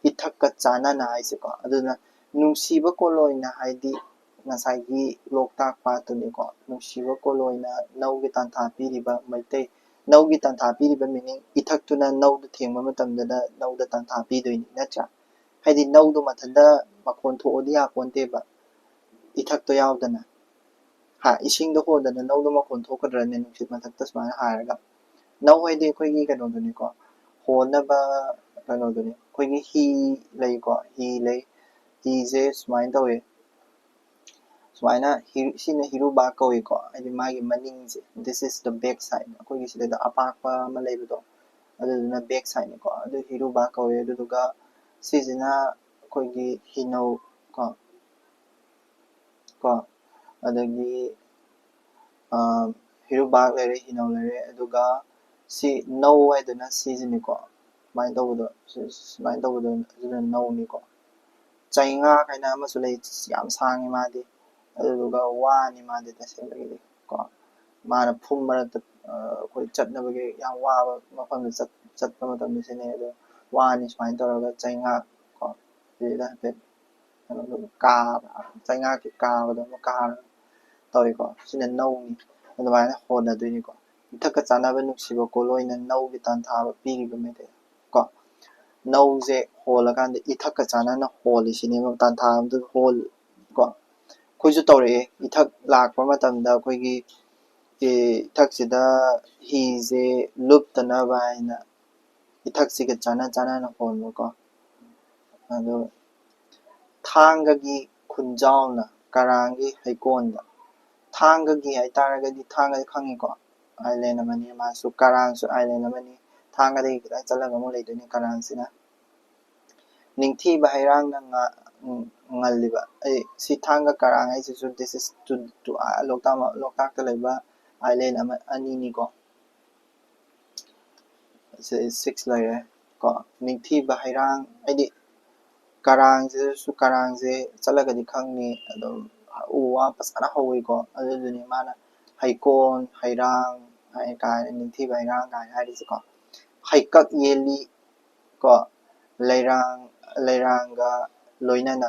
ꯏꯊꯛꯀ ꯆꯥꯟꯅꯅ ꯍꯥꯏꯁꯦꯀꯣ. ꯑꯗꯨꯅ ꯅꯨꯡꯁꯤꯕ ꯀꯣꯂꯣꯏꯅ ꯍꯥꯏꯗꯤ ꯉꯁꯥꯏꯒꯤ ꯂꯣꯛꯇꯥꯛ ꯄꯥꯠꯇꯨꯅꯤꯀꯣ, ꯅꯨꯡꯁꯤꯕ ꯀꯣꯂꯣꯏꯅ ꯅꯧꯒꯤ ꯇꯥꯟꯊꯥ ꯄꯤꯔꯤꯕ ꯃꯩꯇꯩ, ꯅꯧꯒꯤ ꯇꯥꯟꯊꯥ ꯄꯤꯔꯤꯕ ꯃꯤꯅꯤꯡ ꯏꯊꯛꯇꯨꯅ ꯅꯧꯗ ꯊꯦꯡꯕ ꯃꯇꯝꯗꯅ ꯅꯧꯗ ꯇꯥꯟꯊꯥ ꯄꯤꯗꯣꯏꯅꯤ ꯅꯠꯇ꯭ꯔꯥ. ꯍꯥꯏꯗꯤ ꯅꯧꯗꯣ ꯃꯊꯟꯇ ꯃꯈꯣꯟ ꯊꯣꯛꯑꯗꯤ ꯌꯥꯄꯣꯟꯇꯦꯕ, ꯏꯊꯛꯇꯣ ꯌꯥꯎꯗꯅ, ꯏꯁꯤꯡꯗ ꯍꯣꯟꯗꯅ ꯅꯧꯗꯣ ꯃꯈꯣꯟ ꯊꯣꯛꯀꯗ꯭ꯔꯅꯦ ꯅꯨꯡꯁꯤꯠ ꯃꯊꯛꯇ ꯁꯨꯃꯥꯏꯅ ꯍꯥꯏꯔꯒ. ꯅꯧ ꯍꯥꯏꯗꯤ ꯑꯩꯈꯣꯏꯒꯤ ꯀꯩꯅꯣꯗꯨꯅꯤꯀꯣ, ꯍꯣꯟꯅꯕ ꯀꯩꯅꯣꯗꯨꯅꯤ, ꯑꯩꯈꯣꯏꯒꯤ ꯍꯤ ꯂꯩꯀꯣ, ꯍꯤ ꯂꯩ, ꯍꯤꯁꯦ ꯁꯨꯃꯥꯏꯅ ꯇꯧꯋꯦ, ꯁꯨꯃꯥꯏꯅ ꯁꯤꯅ ꯍꯤꯔꯨꯕꯥꯛ ꯀꯧꯏꯀꯣ, ꯍꯥꯏꯗꯤ ꯃꯥꯒꯤ ꯃꯅꯤꯡꯁꯦ, this is the back side, ꯑꯩꯈꯣꯏꯒꯤ ꯁꯤꯗ ꯑꯄꯥꯛꯄ ꯑꯃ ꯂꯩꯕꯗꯣ ꯑꯗꯨꯗꯨꯅ ꯕꯦꯛ ꯁꯥꯏꯠꯅꯤꯀꯣ, ꯑꯗꯨ ꯍꯤꯔꯨꯕꯥꯛ ꯀꯧꯏ. ꯑꯗꯨꯗꯨꯒ ꯁꯤꯁꯤꯅ ꯑꯩꯈꯣꯏꯒꯤ ꯍꯤꯅꯧ ꯀꯣ ꯑꯗꯒꯤ ꯍꯤꯔꯨꯕꯥꯛ ꯂꯩꯔꯦ, ꯍꯤꯅꯧ ꯂꯩꯔꯦ, ꯑꯗꯨꯒ ꯁꯤ ꯅꯧ ꯍꯥꯏꯗꯨꯅ ꯁꯤꯁꯤꯅꯤꯀꯣ, ꯁꯨꯃꯥꯏꯅ ꯇꯧꯕꯗꯣ, ꯑꯗꯨꯅ ꯅꯧꯅꯤꯀꯣ. ꯆꯩꯉꯥ ꯀꯥꯏꯅ ꯑꯃꯁꯨ ꯂꯩ, ꯌꯥꯝ ꯁꯥꯡꯉꯤ ꯃꯥꯗꯤ, ꯑꯗꯨꯗꯨꯒ ꯋꯥꯅꯤ ꯃꯥꯗꯤ ꯇꯁꯦꯡꯕꯒꯤꯗꯤ ꯀꯣ, ꯃꯥꯅ ꯐꯨꯝ ꯃꯔꯛꯇ ꯑꯩꯈꯣꯏ ꯆꯠꯅꯕꯒꯤ ꯌꯥꯝ ꯋꯥꯕ ꯃꯐꯝꯗ ꯆꯠꯄ ꯃꯇꯝꯗ ꯁꯤꯖꯤꯟꯅꯩ. ꯑꯗꯣ ꯋꯥꯅꯤ ꯁꯨꯃꯥꯏꯅ ꯇꯧꯔꯒ ꯆꯩꯉꯥꯛ ꯀꯣ, ꯁꯤꯗ ꯍꯥꯏꯐꯦꯠ ꯀꯩꯅꯣꯗꯣ ꯆꯩꯉꯥꯛꯀꯤ ꯀꯥꯕꯗꯣ ꯑꯃ ꯀꯥꯔꯒ ꯇꯧꯏꯀꯣ, ꯁꯤꯅ ꯅꯧꯅꯤ. ꯑꯗꯨꯃꯥꯏꯅ ꯍꯣꯟꯅꯗꯣꯏꯅꯤꯀꯣ. ꯏꯊꯛꯀ ꯆꯥꯟꯅꯕ ꯅꯨꯡꯁꯤꯕ ꯀꯣꯂꯣꯏꯅ ꯅꯧꯒꯤ ꯇꯥꯟꯊꯥꯕ ꯄꯤꯔꯤꯕ ꯃꯩꯇꯩ ꯀꯣ. ꯅꯧꯁꯦ ꯍꯣꯜꯂꯀꯥꯟꯗ ꯏꯊꯛꯀ ꯆꯥꯟꯅꯅ ꯍꯣꯜꯂꯤꯁꯤꯅꯦꯕ, ꯇꯥꯟꯊꯥ ꯑꯝꯇ ꯀꯣ. ꯑꯩꯈꯣꯏꯁꯨ ꯇꯧꯔꯛꯑꯦ, ꯏꯊꯛ ꯂꯥꯛꯄ ꯃꯇꯝꯗ ꯑꯩꯈꯣꯏꯒꯤ ꯏꯊꯛꯁꯤꯗ ꯍꯤꯁꯦ ꯂꯨꯞꯇꯅꯕ ꯍꯥꯏꯅ ꯏꯊꯛꯁꯤꯒ ꯆꯥꯟꯅꯅ ꯍꯣꯟꯕꯀꯣ. ꯑꯗꯨ ꯊꯥꯡꯒꯒꯤ ꯈꯨꯟꯖꯥꯎꯅ ꯀꯔꯥꯡꯒꯤ ꯍꯩꯀꯣꯜꯗ, ꯊꯥꯡꯒꯒꯤ ꯍꯥꯏꯇꯥꯔꯒꯗꯤ ꯊꯥꯡꯒꯗꯤ ꯈꯪꯉꯤꯀꯣ, ꯑꯥꯏꯂꯦꯟ ꯑꯃꯅꯤ ꯃꯥꯁꯨ, ꯀꯔꯥꯡꯁꯨ ꯑꯥꯏꯂꯦꯟ ꯑꯃꯅꯤ, ꯊꯥꯡꯒꯗꯒꯤ ꯈꯤꯇꯪ ꯆꯠꯂꯒ ꯑꯃꯨꯛ ꯂꯩꯗꯣꯏꯅꯤ ꯀꯔꯥꯡꯁꯤꯅ. ꯅꯤꯡꯊꯤꯕ ꯍꯩꯔꯥꯡꯅ ꯉꯜꯂꯤꯕ, ꯁꯤ ꯊꯥꯡꯒ ꯀꯔꯥꯡ ꯍꯥꯏꯁꯤꯁꯨ ꯗꯤꯁ ꯏꯁ ꯂꯣꯛꯇꯥꯛꯇ ꯂꯩꯕ ꯑꯥꯏꯂꯦꯟ ꯑꯅꯤꯅꯤꯀꯣ. 6 ꯂꯩꯔꯦ ꯀꯣ. ꯅꯤꯡꯊꯤꯕ ꯍꯩꯔꯥꯡ ꯍꯥꯏꯗꯤ ꯀꯔꯥꯡꯁꯦ ꯆꯠꯂꯒꯗꯤ ꯈꯪꯅꯤ, ꯑꯗꯨꯝ ꯎ ꯋꯥ ꯐꯖꯅ ꯍꯧꯋꯤꯀꯣ. ꯑꯗꯨꯗꯨꯅꯤ ꯃꯥꯅ ꯍꯩꯀꯣꯜ ꯍꯩꯔꯥꯡ ꯀꯥꯏꯅ ꯅꯤꯡꯊꯤꯕ ꯍꯩꯔꯥꯡ ꯀꯥꯏꯅ ꯍꯥꯏꯔꯤꯁꯤꯀꯣ. ꯍꯩꯀꯛ ꯌꯦꯜꯂꯤ ꯀꯣ, ꯂꯩꯔꯥꯡꯒ ꯂꯣꯏꯅꯅ.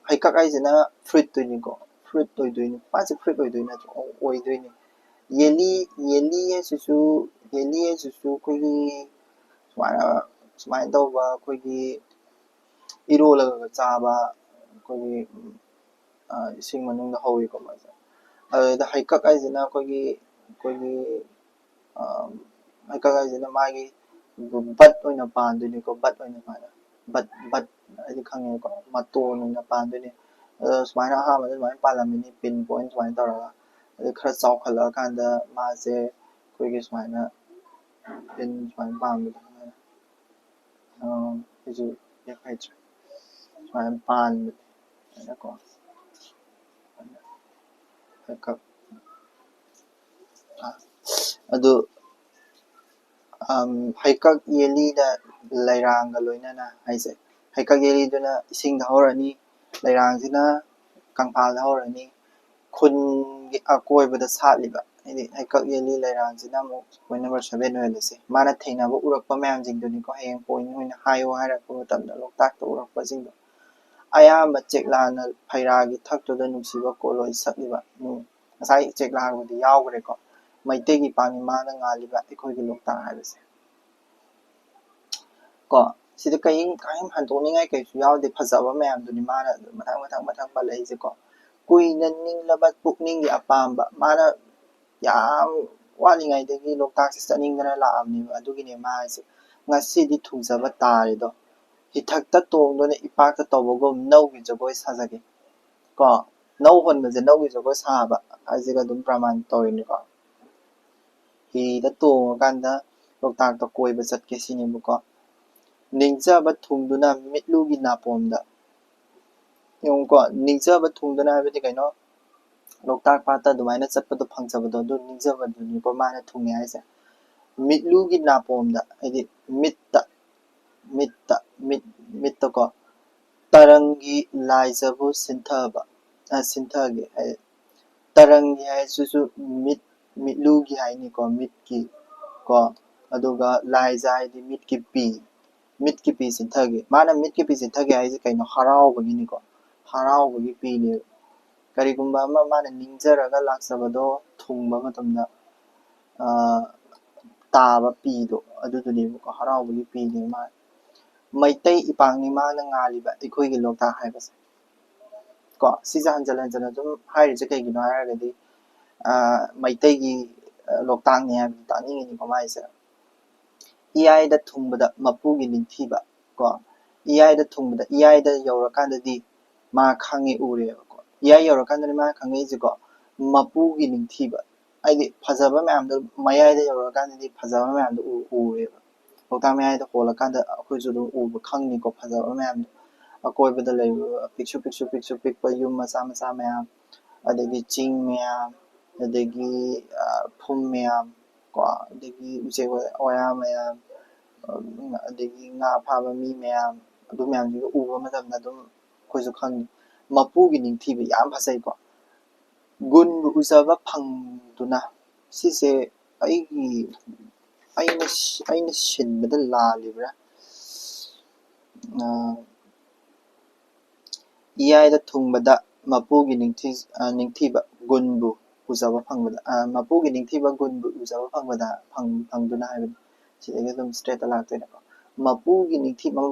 ꯍꯩꯀꯛ ꯍꯥꯏꯁꯤꯅ ꯐ꯭ꯔꯨꯏꯠꯇꯨꯅꯤꯀꯣ, ꯐ꯭ꯔꯨꯏꯠ ꯑꯣꯏꯗꯣꯏꯅꯤ, ꯃꯥꯁꯦ ꯐ꯭ꯔꯨꯏꯠ ꯑꯣꯏꯗꯣꯏ ꯅꯠꯇ꯭ꯔꯣ, ꯑꯣꯏꯗꯣꯏꯅꯤ. ꯌꯦꯜꯂꯤ ꯍꯥꯏꯁꯤꯁꯨ ꯑꯩꯈꯣꯏꯒꯤ ꯁꯨꯃꯥꯏꯅ ꯇꯧꯕ, ꯑꯩꯈꯣꯏꯒꯤ ꯏꯔꯣꯜꯂꯒ ꯆꯥꯕ, ꯑꯩꯈꯣꯏꯒꯤ ꯏꯁꯤꯡ ꯃꯅꯨꯡꯗ ꯍꯧꯋꯤꯀꯣ ꯃꯥꯁꯦ. ꯑꯗꯨꯗ ꯍꯩꯀꯛ ꯍꯥꯏꯁꯤꯅ ꯑꯩꯈꯣꯏꯒꯤ ꯍꯩꯀꯛ ꯍꯥꯏꯁꯤꯅ ꯃꯥꯒꯤ ꯕꯠ ꯑꯣꯏꯅ ꯄꯥꯟꯗꯣꯏꯅꯤꯀꯣ, ꯕꯠ ꯍꯥꯏꯗꯤ ꯈꯪꯉꯦꯀꯣ, ꯃꯇꯣꯟ ꯑꯣꯏꯅ ꯄꯥꯟꯗꯣꯏꯅꯤ. ꯑꯗꯣ ꯁꯨꯃꯥꯏꯅ ꯑꯍꯥꯟꯕꯗ ꯑꯗꯨꯃꯥꯏꯅ ꯄꯥꯜꯂꯝꯃꯤꯅꯤ, ꯄꯤꯟ ꯄꯣꯏꯟ ꯁꯨꯃꯥꯏꯅ ꯇꯧꯔꯒ. ꯑꯗꯨ ꯈꯔ ꯆꯥꯎꯈꯠꯂꯛꯑꯀꯥꯟꯗ ꯃꯥꯁꯦ ꯑꯩꯈꯣꯏꯒꯤ ꯁꯨꯃꯥꯏꯅ ꯄꯤꯟ ꯁꯨꯃꯥꯏꯅ ꯄꯥꯟꯕꯗꯣ, ꯑꯩꯁꯨ ꯍꯩꯇ꯭ꯔꯦ, ꯁꯨꯃꯥꯏꯅ ꯄꯥꯟꯕꯅꯤꯅꯀꯣ. ꯍꯩꯀꯛ ꯑꯗꯨ ꯍꯩꯀꯛ ꯌꯦꯜꯂꯤꯗ ꯂꯩꯔꯥꯡꯒ ꯂꯣꯏꯅꯅ ꯍꯥꯏꯁꯦ, ꯍꯩꯀꯛ ꯌꯦꯜꯂꯤꯗꯨꯅ ꯏꯁꯤꯡꯗ ꯍꯧꯔꯅꯤ, ꯂꯩꯔꯥꯡꯁꯤꯅ ꯀꯪꯐꯥꯜꯗ ꯍꯧꯔꯅꯤ, ꯈꯨꯟꯒꯤ ꯑꯀꯣꯏꯕꯗ ꯁꯥꯠꯂꯤꯕ, ꯍꯥꯏꯗꯤ ꯍꯩꯀꯛ ꯌꯦꯜꯂꯤ ꯂꯩꯔꯥꯡꯁꯤꯅ ꯑꯃꯨꯛ ꯄꯣꯏꯟ ꯅꯝꯕꯔ 7 ꯑꯣꯏꯍꯜꯂꯁꯦ. ꯃꯥꯅ ꯊꯦꯡꯅꯕ ꯎꯔꯛꯄ ꯃꯌꯥꯝꯁꯤꯡꯗꯨꯅꯤꯀꯣ, ꯍꯌꯦꯡ ꯄꯣꯏꯟ ꯑꯣꯏꯅ ꯍꯥꯏꯌꯣ ꯍꯥꯏꯔꯛꯄ ꯃꯇꯝꯗ ꯂꯣꯛꯇꯥꯛꯇ ꯎꯔꯛꯄꯁꯤꯡꯗꯣ. ꯑꯌꯥꯝꯕ ꯆꯦꯛꯂꯥꯅ ꯐꯩꯔꯥꯒꯤ ꯊꯛꯇꯨꯗ ꯅꯨꯡꯁꯤꯕ ꯀꯣꯂꯣꯏ ꯁꯛꯂꯤꯕ, ꯉꯁꯥꯏ ꯆꯦꯛ ꯂꯥꯡꯕꯗꯤ ꯌꯥꯎꯈ꯭ꯔꯦꯀꯣ ꯃꯩꯇꯩꯒꯤ ꯏꯄꯥꯛꯅꯤ ꯃꯥꯅ ꯉꯥꯜꯂꯤꯕ ꯑꯩꯈꯣꯏꯒꯤ ꯂꯣꯛꯇꯥꯛ ꯍꯥꯏꯕꯁꯦ ꯀꯣ ꯁꯤꯗ ꯀꯩꯝ ꯍꯟꯗꯣꯛꯅꯤꯡꯉꯥꯏ ꯀꯩꯁꯨ ꯌꯥꯎꯗꯦ ꯐꯖꯕ ꯃꯌꯥꯝꯗꯨꯅꯤ ꯃꯥꯅ ꯃꯊꯪ ꯄꯜꯂꯛꯏꯁꯦꯀꯣ ꯀꯨꯏꯅ ꯅꯤꯡꯂꯕ ꯄꯨꯛꯅꯤꯡꯒꯤ ꯑꯄꯥꯝꯕ ꯃꯥꯅ ꯌꯥꯝ ꯋꯥꯠꯂꯤꯉꯩꯗꯒꯤ ꯂꯣꯛꯇꯥꯛꯁꯦ ꯆꯠꯅꯤꯡꯗꯅ ꯂꯥꯛꯑꯕꯅꯦꯕ ꯑꯗꯨꯒꯤꯅꯦ ꯃꯥ ꯍꯥꯏꯁꯦ ꯉꯁꯤꯗꯤ ꯊꯨꯡꯖꯕ ꯇꯥꯔꯦꯗꯣ ꯏꯊꯛꯇ ꯇꯣꯡꯗꯨꯅ ꯏꯄꯥꯛꯇ ꯇꯧꯕꯒꯨꯝ ꯅꯧꯒꯤ ꯖꯒꯣꯏ ꯁꯥꯖꯒꯦ ꯀꯣ ꯅꯧ ꯍꯣꯟꯕꯁꯦ ꯅꯧꯒꯤ ꯖꯒꯣꯏ ꯁꯥꯕ ꯍꯥꯏꯁꯤꯒ ꯑꯗꯨꯝ ꯄ꯭ꯔꯃꯥꯟ ꯇꯧꯔꯤꯅꯤꯀꯣ ꯍꯤꯗ ꯇꯣꯡꯉꯀꯥꯟꯗ ꯂꯣꯛꯇꯥꯛꯇ ꯀꯣꯏꯕ ꯆꯠꯀꯦ ꯁꯤꯅꯦꯕꯀꯣ ꯅꯤꯡꯖꯕ ꯊꯨꯡꯗꯨꯅ ꯃꯤꯠꯂꯨꯒꯤ ꯅꯥꯄꯣꯝꯗ ꯌꯦꯡꯉꯨꯀꯣ ꯅꯤꯡꯖꯕ ꯊꯨꯡꯗꯨꯅ ꯍꯥꯏꯕꯗꯤ ꯀꯩꯅꯣ ꯂꯣꯛꯇꯥꯛ ꯄꯥꯠꯇ ꯑꯗꯨꯃꯥꯏꯅ ꯆꯠꯄꯗꯣ ꯐꯪꯖꯕꯗꯣ ꯑꯗꯨ ꯅꯤꯡꯖꯕꯗꯨꯅꯤꯀꯣ ꯃꯥꯅ ꯊꯨꯡꯉꯦ ꯍꯥꯏꯁꯦ ꯃꯤꯠꯂꯨꯒꯤ ꯅꯥꯄꯣꯝꯗ ꯍꯥꯏꯗꯤ ꯃꯤꯠꯇꯀꯣ ꯇꯔꯪꯒꯤ ꯂꯥꯏꯖꯕꯨ ꯁꯤꯟꯊꯒꯦ ꯍꯥꯏꯗꯤ ꯇꯔꯪꯒꯤ ꯍꯥꯏꯁꯤꯁꯨ ꯃꯤꯠꯂꯨꯒꯤ ꯍꯥꯏꯅꯤꯀꯣ ꯃꯤꯠꯀꯤ ꯀꯣ ꯑꯗꯨꯒ ꯂꯥꯏꯖ ꯍꯥꯏꯗꯤ ꯃꯤꯠꯀꯤ ꯄꯤ ꯆꯤꯟꯊꯒꯦ ꯃꯥꯅ ꯃꯤꯠꯀꯤ ꯄꯤ ꯆꯤꯟꯊꯒꯦ ꯍꯥꯏꯁꯦ ꯀꯩꯅꯣ ꯍꯔꯥꯎꯕꯒꯤꯅꯤꯀꯣ ꯍꯔꯥꯎꯕꯒꯤ ꯄꯤꯅꯦꯕ ꯀꯔꯤꯒꯨꯝꯕ ꯑꯃ ꯃꯥꯅ ꯅꯤꯡꯖꯔꯒ ꯂꯥꯛꯆꯕꯗꯣ ꯊꯨꯡꯕ ꯃꯇꯝꯗ ꯇꯥꯕ ꯄꯤꯗꯣ ꯑꯗꯨꯗꯨꯅꯦꯕꯀꯣ ꯍꯔꯥꯎꯕꯒꯤ ꯄꯤꯅꯦ ꯃꯥ ꯃꯩꯇꯩ ꯏꯄꯥꯛꯅꯤ ꯃꯥꯅ ꯉꯥꯜꯂꯤꯕ ꯑꯩꯈꯣꯏꯒꯤ ꯂꯣꯛꯇꯥꯛ ꯍꯥꯏꯕꯁꯦ ꯀꯣ ꯁꯤꯁꯦ ꯍꯟꯖꯤꯟ ꯍꯟꯖꯤꯟ ꯑꯗꯨꯝ ꯍꯥꯏꯔꯤꯁꯦ ꯀꯩꯒꯤꯅꯣ ꯍꯥꯏꯔꯒꯗꯤ ꯃꯩꯇꯩꯒꯤ ꯂꯣꯛꯇꯥꯛꯅꯤ ꯍꯥꯏꯕꯗꯤ ꯇꯥꯛꯅꯤꯡꯉꯤꯅꯤꯀꯣ ꯃꯥꯏꯁꯦ ꯏꯌꯥꯏꯗ ꯊꯨꯡꯕꯗ ꯃꯄꯨꯒꯤ ꯅꯤꯡꯊꯤꯕ ꯀꯣ ꯏꯌꯥꯏꯗ ꯊꯨꯡꯕꯗ ꯏꯌꯥꯏꯗ ꯌꯧꯔꯀꯥꯟꯗꯗꯤ ꯃꯥ ꯈꯪꯉꯦ ꯎꯔꯦꯕꯀꯣ ꯏꯌꯥꯏ ꯌꯧꯔꯀꯥꯟꯗꯗꯤ ꯃꯥ ꯈꯪꯉꯛꯏꯁꯦꯀꯣ ꯃꯄꯨꯒꯤ ꯅꯤꯡꯊꯤꯕ ꯍꯥꯏꯗꯤ ꯐꯖꯕ ꯃꯌꯥꯝꯗꯣ ꯃꯌꯥꯏꯗ ꯌꯧꯔꯀꯥꯟꯗꯗꯤ ꯐꯖꯕ ꯃꯌꯥꯝꯗꯣ ꯎꯔꯦꯕ ꯂꯣꯛꯇꯥꯛ ꯃꯌꯥꯏꯗ ꯍꯣꯜꯂꯀꯥꯟꯗ ꯑꯩꯈꯣꯏꯁꯨ ꯑꯗꯨꯝ ꯎꯕ ꯈꯪꯅꯤꯀꯣ ꯐꯖꯕ ꯃꯌꯥꯝꯗꯣ ꯑꯀꯣꯏꯕꯗ ꯂꯩꯔꯤꯕ ꯄꯤꯛꯁꯨ ꯄꯤꯛꯄ ꯌꯨꯝ ꯃꯆꯥ ꯃꯌꯥꯝ ꯑꯗꯒꯤ ꯆꯤꯡ ꯃꯌꯥꯝ ꯑꯗꯒꯤ ꯐꯨꯝ ꯃꯌꯥꯝ ꯀꯣ ꯑꯗꯒꯤ ꯎꯆꯦꯛ ꯋꯥꯌꯥ ꯃꯌꯥꯝ ꯑꯗꯒꯤ ꯉꯥ ꯐꯥꯕ ꯃꯤ ꯃꯌꯥꯝ ꯑꯗꯨ ꯃꯌꯥꯝꯁꯤꯒ ꯎꯕ ꯃꯇꯝꯗ ꯑꯗꯨꯝ ꯑꯩꯈꯣꯏꯁꯨ ꯈꯪꯉꯤ ꯃꯄꯨꯒꯤ ꯅꯤꯡꯊꯤꯕ ꯌꯥꯝ ꯐꯖꯩꯀꯣ ꯒꯨꯟꯕꯨ ꯎꯖꯕ ꯐꯪꯗꯨꯅ ꯁꯤꯁꯦ ꯑꯩꯅ ꯁꯤꯟꯕꯗ ꯂꯥꯜꯂꯤꯕ꯭ꯔꯥ ꯏꯌꯥꯏꯗ ꯊꯨꯡꯕꯗ ꯃꯄꯨꯒꯤ ꯅꯤꯡꯊꯤꯕ ꯒꯨꯟꯕꯨ ꯎꯖꯕ ꯐꯪꯕꯗ ꯃꯄꯨꯒꯤ ꯅꯤꯡꯊꯤꯕ ꯒꯨꯟꯕꯨ ꯎꯖꯕ ꯐꯪꯗꯨꯅ ꯍꯥꯏꯕꯅꯤ ꯁꯤꯗꯒꯤ ꯑꯗꯨꯝ ꯏꯁꯇ꯭ꯔꯦꯠꯇ ꯂꯥꯛꯇꯣꯏꯅꯦꯀꯣ ꯃꯄꯨꯒꯤ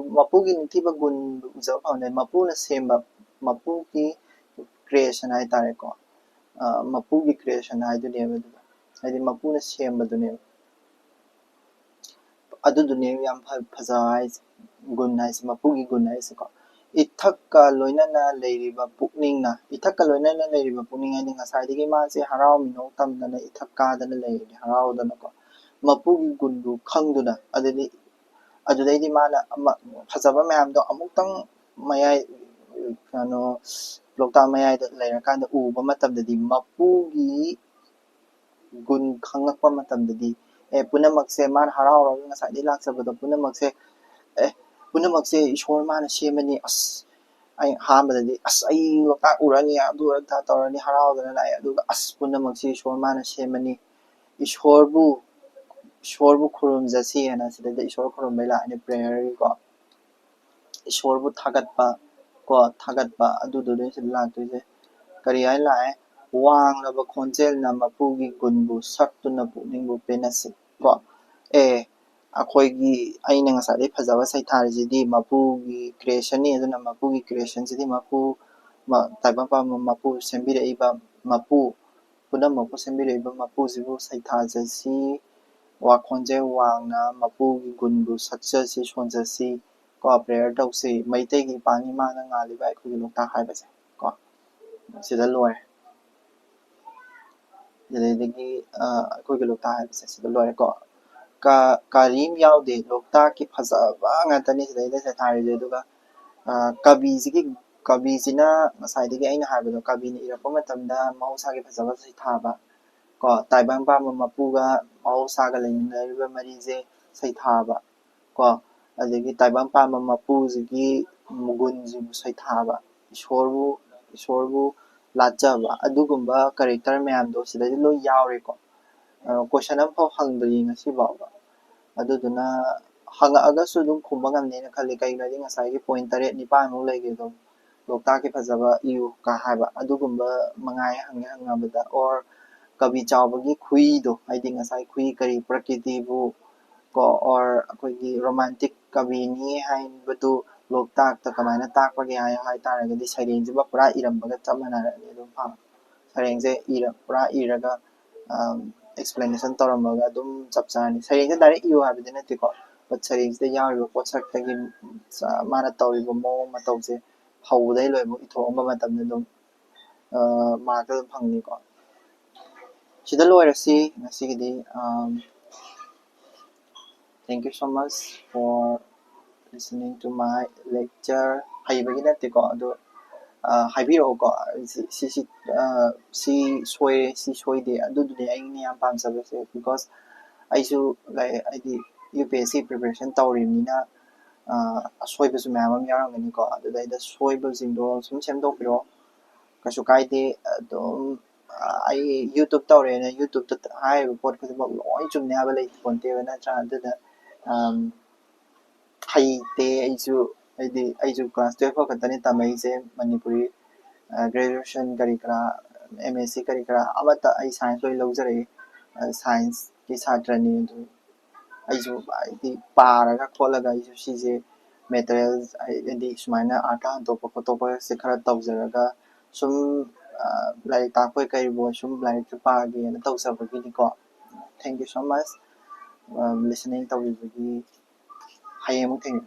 ꯅꯤꯡꯊꯤꯕ ꯒꯨꯟꯕꯨ ꯎꯖꯕ ꯐꯪꯗꯣꯏ ꯃꯄꯨꯅ ꯁꯦꯝꯕ ꯃꯄꯨꯒꯤ ꯀ꯭ꯔꯤꯌꯦꯁꯟ ꯍꯥꯏꯇꯥꯔꯦꯀꯣ ꯃꯄꯨꯒꯤ ꯀ꯭ꯔꯤꯌꯦꯁꯟ ꯍꯥꯏꯗꯨꯅꯦꯕ ꯑꯗꯨꯗ ꯍꯥꯏꯗꯤ ꯃꯄꯨꯅ ꯁꯦꯝꯕꯗꯨꯅꯦꯕ ꯑꯗꯨꯗꯨꯅꯦ ꯌꯥꯝ ꯐꯖꯕ ꯍꯥꯏꯁꯦ ꯒꯨꯟ ꯍꯥꯏꯁꯦ ꯃꯄꯨꯒꯤ ꯒꯨꯟ ꯍꯥꯏꯁꯦꯀꯣ ꯏꯊꯛꯀ ꯂꯣꯏꯅꯅ ꯂꯩꯔꯤꯕ ꯄꯨꯛꯅꯤꯡꯅ ꯏꯊꯛꯀ ꯂꯣꯏꯅꯅ ꯂꯩꯔꯤꯕ ꯄꯨꯛꯅꯤꯡ ꯍꯥꯏꯗꯤ ꯉꯁꯥꯏꯗꯒꯤ ꯃꯥꯁꯦ ꯍꯔꯥꯎ ꯃꯤꯅꯣꯛ ꯇꯝꯗꯅ ꯏꯊꯛ ꯀꯥꯗꯅ ꯂꯩꯔꯤꯅꯤ ꯍꯔꯥꯎꯗꯅꯀꯣ ꯃꯄꯨꯒꯤ ꯒꯨꯟꯕꯨ ꯈꯪꯗꯨꯅ ꯑꯗꯨꯗꯩꯗꯤ ꯃꯥꯅ ꯐꯖꯕ ꯃꯌꯥꯝꯗꯣ ꯑꯃꯨꯛꯇꯪ ꯀꯩꯅꯣ ꯂꯣꯛꯇꯥꯛ ꯃꯌꯥꯏꯗ ꯂꯩꯔꯀꯥꯟꯗ ꯎꯕ ꯃꯇꯝꯗꯗꯤ ꯃꯄꯨꯒꯤ ꯒꯨꯟ ꯈꯪꯉꯛꯄ ꯃꯇꯝꯗꯗꯤ ꯄꯨꯝꯅꯃꯛꯁꯦ ꯃꯥꯅ ꯍꯔꯥꯎꯔꯒ ꯉꯁꯥꯏꯗꯒꯤ ꯂꯥꯛꯆꯕꯗꯣ ꯄꯨꯝꯅꯃꯛꯁꯦ ꯏꯁꯣꯔ ꯃꯥꯅ ꯁꯦꯝꯃꯅꯤ ꯑꯩ ꯑꯍꯥꯟꯕꯗꯗꯤ ꯑꯩ ꯂꯣꯛꯇꯥꯛ ꯎꯔꯅꯤ ꯑꯗꯨ ꯇꯧꯔꯅꯤ ꯍꯔꯥꯎꯗꯅ ꯂꯥꯛꯑꯦ ꯑꯗꯨꯒ ꯄꯨꯝꯅꯃꯛꯁꯦ ꯏꯁꯣꯔ ꯃꯥꯅ ꯁꯦꯝꯃꯅꯤ ꯏꯁꯣꯔꯕꯨ ꯈꯨꯔꯨꯝꯖꯁꯤꯅ ꯁꯤꯗꯩꯗ ꯏꯁꯣꯔ ꯈꯨꯔꯨꯝꯕꯩ ꯂꯥꯛꯑꯅꯤ ꯄ꯭ꯔꯦꯌꯔꯒꯤꯀꯣ ꯏꯁꯣꯔꯕꯨ ꯊꯥꯒꯠꯄ ꯑꯗꯨꯗꯨꯅꯦ ꯁꯤꯗ ꯂꯥꯛꯇꯣꯏꯁꯦ ꯀꯔꯤ ꯍꯥꯏꯅ ꯂꯥꯛꯑꯦ ꯋꯥꯡꯂꯕ ꯈꯣꯟꯖꯦꯜꯅ ꯃꯄꯨꯒꯤ ꯒꯨꯟꯕꯨ ꯁꯛꯇꯨꯅ ꯄꯨꯛꯅꯤꯡꯕꯨ ꯄꯦꯟꯅꯁꯤ ꯀꯣ ꯑꯩꯅ ꯉꯁꯥꯏꯗꯩ ꯐꯖꯕ ꯁꯩꯊꯥꯔꯤꯁꯤꯗꯤ ꯃꯄꯨꯒꯤ ꯀ꯭ꯔꯤꯌꯦꯁꯟꯅꯤ ꯑꯗꯨꯅ ꯃꯄꯨꯒꯤ ꯀ꯭ꯔꯤꯌꯦꯁꯟꯁꯤꯗꯤ ꯇꯥꯏꯕꯪꯄꯥꯟꯕ ꯃꯄꯨ ꯁꯦꯝꯕꯤꯔꯛꯏꯕ ꯄꯨꯝꯅꯃꯛꯄꯨ ꯁꯦꯝꯕꯤꯔꯛꯏꯕ ꯃꯄꯨꯁꯤꯕꯨ ꯁꯩꯊꯥꯖꯁꯤ ꯈꯣꯟꯖꯦꯜ ꯋꯥꯡꯅ ꯃꯄꯨꯒꯤ ꯒꯨꯟꯕꯨ ꯁꯛꯆꯁꯤ ꯁꯣꯟꯖꯁꯤ ꯀꯣ ꯄ꯭ꯔꯦꯌꯔ ꯇꯧꯁꯤ ꯃꯩꯇꯩꯒꯤ ꯏꯄꯥꯛꯅꯤ ꯃꯥꯅ ꯉꯥꯜꯂꯤꯕ ꯑꯩꯈꯣꯏꯒꯤ ꯂꯣꯛꯇꯥꯛ ꯍꯥꯏꯕꯁꯦ ꯀꯣ ꯁꯤꯗ ꯂꯣꯏꯔꯦ ꯑꯗꯨꯗꯒꯤ ꯑꯩꯈꯣꯏꯒꯤ ꯂꯣꯛꯇꯥꯛ ꯍꯥꯏꯕꯁꯦ ꯁꯤꯗ ꯂꯣꯏꯔꯦꯀꯣ ꯀꯔꯤꯝ ꯌꯥꯎꯗꯦ ꯂꯣꯛꯇꯥꯛꯀꯤ ꯐꯖꯕ ꯉꯥꯛꯇꯅꯤ ꯁꯤꯗꯩꯗ ꯁꯩꯊꯥꯔꯤꯁꯦ ꯑꯗꯨꯒ ꯀꯕꯤꯁꯤꯅ ꯉꯁꯥꯏꯗꯒꯤ ꯑꯩꯅ ꯍꯥꯏꯕꯗꯣ ꯀꯕꯤꯅ ꯏꯔꯛꯄ ꯃꯇꯝꯗ ꯃꯍꯧꯁꯥꯒꯤ ꯐꯖꯕ ꯁꯩꯊꯥꯕ ꯀꯣ ꯇꯥꯏꯕꯪꯄꯥꯟꯕ ꯃꯄꯨꯒ ꯃꯍꯧꯁꯥꯒ ꯂꯩꯃꯤꯟꯅꯔꯤꯕ ꯃꯔꯤꯁꯦ ꯁꯩꯊꯥꯕ ꯀꯣ ꯑꯗꯒꯤ ꯇꯥꯏꯕꯪꯄꯥꯟꯕ ꯃꯄꯨꯁꯤꯒꯤ ꯒꯨꯟꯁꯤꯕꯨ ꯁꯩꯊꯥꯕ ꯏꯁꯣꯔꯕꯨ ꯂꯥꯠꯆꯕ ꯑꯗꯨꯒꯨꯝꯕ ꯀꯦꯔꯦꯛꯇꯔ ꯃꯌꯥꯝꯗꯣ ꯁꯤꯗꯩꯗ ꯂꯣꯏ ꯌꯥꯎꯔꯦꯀꯣ ꯀꯣꯏꯁꯟ ꯑꯃꯐꯥꯎ ꯍꯪꯗ꯭ꯔꯤ ꯉꯁꯤ ꯐꯥꯎꯕ ꯑꯗꯨꯗꯨꯅ ꯍꯪꯉꯛꯑꯒꯁꯨ ꯑꯗꯨꯝ ꯈꯨꯝꯕ ꯉꯝꯅꯦꯅ ꯈꯜꯂꯤ ꯀꯩꯒꯤꯅꯣꯗꯤ ꯉꯁꯥꯏꯒꯤ ꯄꯣꯏꯟ 8 9 ꯃꯨꯛ ꯂꯩꯈꯤꯕꯗꯣ ꯂꯣꯛꯇꯥꯛꯀꯤ ꯐꯖꯕ ꯏꯌꯨ ꯀ ꯍꯥꯏꯕ ꯑꯗꯨꯒꯨꯝꯕ ꯃꯉꯥꯏ ꯍꯪꯉꯕꯗ ꯑꯣꯔ ꯀꯕꯤ ꯆꯥꯎꯕꯒꯤ ꯈꯨꯏꯗꯣ ꯍꯥꯏꯗꯤ ꯉꯁꯥꯏ ꯈꯨꯏ ꯀꯔꯤ ꯄ꯭ꯔꯀꯤꯇꯤꯕꯨ ꯀꯣ ꯑꯣꯔ ꯑꯩꯈꯣꯏꯒꯤ ꯔꯣꯃꯥꯟꯇꯤꯛ ꯀꯕꯤꯅꯤ ꯍꯥꯏꯕꯗꯨ ꯂꯣꯛꯇꯥꯛꯇ ꯀꯃꯥꯏꯅ ꯇꯥꯛꯄꯒꯦ ꯍꯥꯏꯇꯥꯔꯒꯗꯤ ꯁꯩꯔꯦꯡꯁꯤꯃ ꯄꯨꯔꯥ ꯏꯔꯝꯕꯒ ꯆꯞ ꯃꯥꯟꯅꯔꯅꯤ ꯑꯗꯨꯝ ꯁꯩꯔꯦꯡꯁꯦ ꯄꯨꯔꯥ ꯏꯔꯒ ꯑꯦꯛꯁꯄ꯭ꯂꯦꯅꯦꯁꯟ ꯇꯧꯔꯝꯃꯒ ꯑꯗꯨꯝ ꯆꯞ ꯆꯥꯔꯅꯤ ꯁꯩꯔꯦꯡꯁꯦ ꯗꯥꯏꯔꯦꯛ ꯏꯌꯨ ꯍꯥꯏꯕꯗꯤ ꯅꯠꯇꯦꯀꯣ ꯕꯠ ꯁꯩꯔꯦꯡꯁꯤꯗ ꯌꯥꯎꯔꯤꯕ ꯄꯣꯠꯁꯛꯇꯒꯤ ꯃꯥꯅ ꯇꯧꯔꯤꯕ ꯃꯑꯣꯡ ꯃꯇꯧꯁꯦ ꯍꯧꯕꯗꯩ ꯂꯣꯏꯕ ꯏꯊꯣꯛꯑꯝꯕ ꯃꯇꯝꯗ ꯑꯗꯨꯝ ꯃꯥꯔꯛꯇ ꯑꯗꯨꯝ ꯐꯪꯅꯤꯀꯣ ꯁꯤꯗ ꯂꯣꯏꯔꯁꯤ ꯉꯁꯤꯒꯤꯗꯤ thank you so much for listening to my lecture ꯍꯩꯕꯒꯤ ꯅꯠꯇꯦꯀꯣ ꯑꯗꯣ ꯍꯥꯏꯕꯤꯔꯛꯑꯣꯀꯣ ꯁꯤ ꯁꯣꯏꯔꯦ ꯁꯤ ꯁꯣꯏꯗꯦ ꯑꯗꯨꯗꯨꯅꯦ ꯑꯩꯅ ꯌꯥꯝ ꯄꯥꯝꯖꯕꯁꯦ ꯕꯤꯀꯣꯁ ꯑꯩꯁꯨ ꯍꯥꯏꯗꯤ UPSC ꯄ꯭ꯔꯤꯄꯦꯔꯦꯁꯟ ꯇꯧꯔꯤꯕꯅꯤꯅ ꯑꯁꯣꯏꯕꯁꯨ ꯃꯌꯥꯝ ꯑꯃ ꯌꯥꯎꯔꯝꯒꯅꯤꯀꯣ ꯑꯗꯨꯗꯩꯗ ꯁꯣꯏꯕꯁꯤꯡꯗꯣ ꯁꯨꯝ ꯁꯦꯝꯗꯣꯛꯄꯤꯔꯛꯑꯣ ꯀꯩꯁꯨ ꯀꯥꯏꯗꯦ ꯑꯗꯨꯝ ꯑꯩ ꯌꯨꯇꯨꯕ ꯇꯧꯔꯦꯅ ꯌꯨꯇꯨꯕꯇ ꯍꯥꯏꯔꯤꯕ ꯄꯣꯠ ꯈꯨꯗꯤꯡꯃꯛ ꯂꯣꯏ ꯆꯨꯝꯅꯤ ꯍꯥꯏꯕ ꯂꯩꯄꯣꯟꯇꯦꯕ ꯅꯠꯇ꯭ꯔꯥ ꯑꯗꯨꯅ ꯍꯩꯇꯦ ꯑꯩꯁꯨ ꯀ꯭ꯂꯥꯁ 12 ꯐꯥꯎ ꯈꯛꯇꯅꯤ ꯇꯝꯃꯛꯏꯁꯦ ꯃꯅꯤꯄꯨꯔꯤ ꯒ꯭ꯔꯦꯖꯨꯑꯦꯁꯟ ꯀꯔꯤ ꯀꯔꯥ MSc ꯀꯔꯤ ꯀꯔꯥ ꯑꯃꯠꯇ ꯑꯩ ꯁꯥꯏꯟꯁ ꯂꯣꯏ ꯂꯧꯖꯔꯛꯏ ꯁꯥꯏꯟꯁꯀꯤ ꯁꯥꯇ꯭ꯔꯅꯤ ꯑꯗꯨ ꯑꯩꯁꯨ ꯍꯥꯏꯗꯤ ꯄꯥꯔꯒ ꯈꯣꯠꯂꯒ ꯑꯩꯁꯨ ꯁꯤꯁꯦ ꯃꯦꯇꯔꯤꯌꯦꯜ ꯍꯥꯏꯗꯤ ꯁꯨꯃꯥꯏꯅ ꯑꯥꯔꯠꯀ ꯍꯟꯗꯣꯛꯄ ꯈꯣꯠꯇꯣꯛꯄꯁꯦ ꯈꯔ ꯇꯧꯖꯔꯒ ꯁꯨꯝ ꯂꯥꯏꯔꯤꯛ ꯇꯥꯛꯄꯣꯏ ꯀꯔꯤꯕꯣꯏ ꯁꯨꯝ ꯂꯥꯏꯔꯤꯛꯁꯨ ꯄꯥꯒꯦꯅ ꯇꯧꯖꯕꯒꯤꯅꯤꯀꯣ ꯊꯦꯡꯛ ꯌꯨ ꯁꯣ ꯃꯆ ꯂꯤꯁꯅꯤꯡ ꯇꯧꯕꯤꯕꯒꯤ ꯍꯌꯦꯡ ꯑꯃꯨꯛ ꯊꯦꯡꯅꯁꯤ